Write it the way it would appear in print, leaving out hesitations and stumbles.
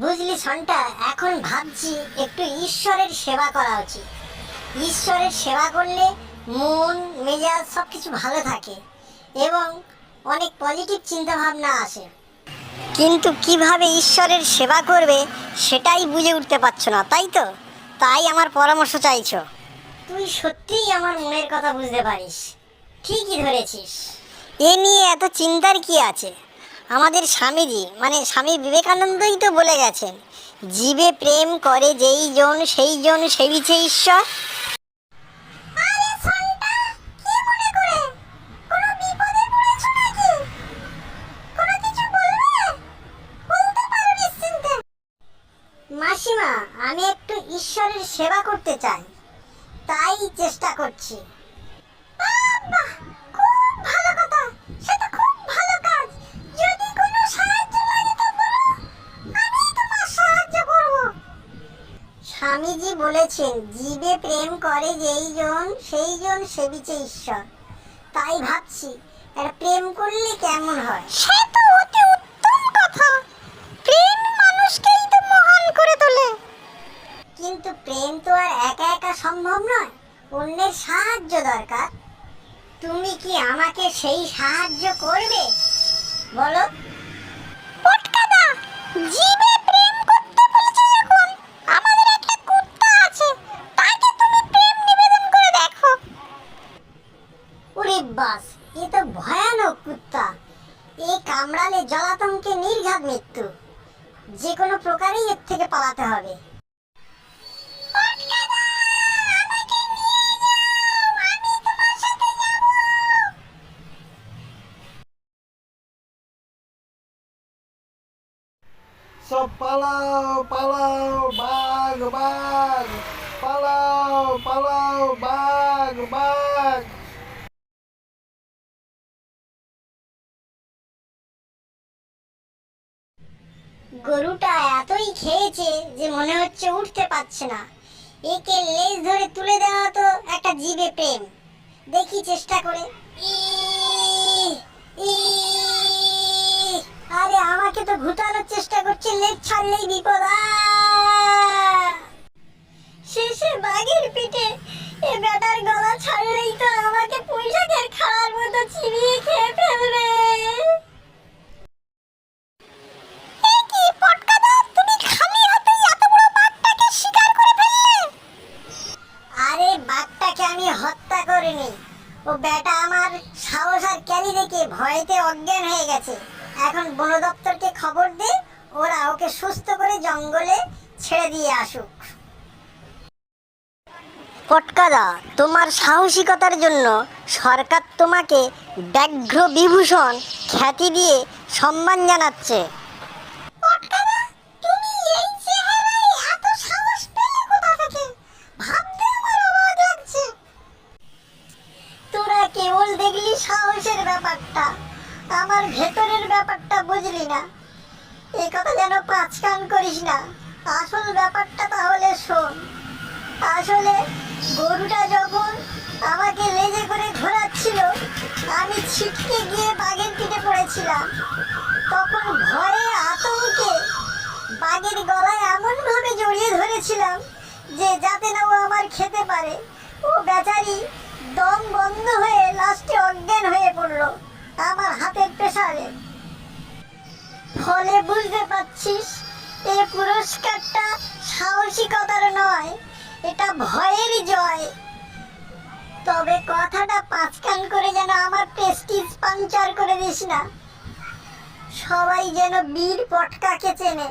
বুঝলি সন্টা, এখন ভাবছি একটু ঈশ্বরের সেবা করা উচিত। ঈশ্বরের সেবা করলে মন মেজাজ সব কিছু ভালো থাকে এবং অনেক পজিটিভ চিন্তা ভাবনা আসে। কিন্তু কিভাবে ঈশ্বরের সেবা করবে সেটাই বুঝে উঠতে পারছো না, তাই তো? তাই আমার পরামর্শ চাইছো। তুই সত্যিই আমার মনের কথা বুঝতে পারিস, ঠিকই ধরেছিস। এ নিয়ে এত চিন্তার কি আছে? আমাদের স্বামীজি মানে স্বামী বিবেকানন্দই তো বলে গেছেন, জীবে প্রেম করে যেই জন সেই জন সেবিছে ঈশ্বর। মাসিমা, আমি একটু ঈশ্বরের সেবা করতে চাই, তাই চেষ্টা করছি। বাহ, খুব ভালো কথা, সেটা খুব ভালো কাজ। যদি কোনো সাহায্য লাগে তো বলো, আমি তোমার সাহায্য করব। স্বামীজি বলেছেন, জীবে প্রেম করে যেই জন সেই জন সেবিছে ঈশ্বর। তাই ভাবছি এটা প্রেম করলে কেমন হয়। সে তো অতি উত্তম কথা, প্রেম মানুষকেই তো মহান করে তোলে। কিন্তু প্রেম তো আর একা একা সম্ভব নয়, অন্যের সাহায্য দরকার। তুমি কি আমাকে সেই সাহায্য করবে বলো? পটকাদা, জীবে প্রেম করতে বলেছে যখন, আমাদের একটা কুত্তা আছে, তাকে তুমি প্রেম নিবেদন করে দেখো। ওরে বাস, এ তো ভয়ানক কুত্তা। এই কামড়ালে জলাতঙ্কে নির্ঘাত মৃত্যু। যে কোনো প্রকারেই এর থেকে পালাতে হবে। সব পালাও পালাও, বাঘ বাঘ, পালাও পালাও, বাঘ বাঘ। গরুটা এতই খেয়েছে যে মনে হচ্ছে উঠতে পারছে না। একে লেজ ধরে তুলে দেওয়া তো একটা জীবে প্রেম। দেখি চেষ্টা করে। ই আরে, আমাকে তো ঘুটানোর চেষ্টা করছে, লেজ ছাড়লেই বিপদ। শেষে বাঘের পিঠে এ বেটার গলা ছাড়লেই তো আমাকে পুঁইশাকের খাওয়ার মতো চিবিয়ে খেয়ে ফেলবে। আরে, বাঘটাকে আমি হত্যা করিনি। ও বেটা আমার সাহস আর ক্যালি দেখে ভয়েতে অজ্ঞান হয়ে গেছে। এখন বন দপ্তরকে খবর দে, ওরা ওকে সুস্থ করে জঙ্গলে ছেড়ে দিয়ে আসুক। পটকাদা, তোমার সাহসিকতার জন্য সরকার তোমাকে ব্যাঘ্র বিভূষণ খ্যাতি দিয়ে সম্মান জানাচ্ছে। পটকাদা, তুমি এই চেহারায় এত সাহস পেলে কোথা থেকে? ভাবতে আমার অবাক লাগছে। তোরা কেবল দেখলি সাহসের ব্যাপারটা, আমার ভেতরের ব্যাপারটা বুঝলি না। এই কথা যেন পাঁচ কান করিস না। আসল ব্যাপারটা তাহলে শোন। আসলে গরুটা যখন আমাকে লেজে করে ঘোরাচ্ছিল, আমি ছিটকে গিয়ে বাঘের পিঠে পড়েছিলাম। তখন ভয়ে আতঙ্কে বাঘের গলায় এমন ভাবে জড়িয়ে ধরেছিলাম যে যাতে না ও আমার খেতে পারে। ও বেচারি দম বন্ধ হয়ে লাস্টে অজ্ঞান হয়ে পড়লো আমার হাতের প্রেসারে। ফলে বুঝতে পারছিস, এই পুরস্কারটা সাহসিকতার নয়, এটা ভয়ের জয়। তবে কথাটা পাঁচ কান করে যেন আমার প্রেস্টিজ পাংচার করে দিস না। সবাই যেন বীর পটকাকে চেনে।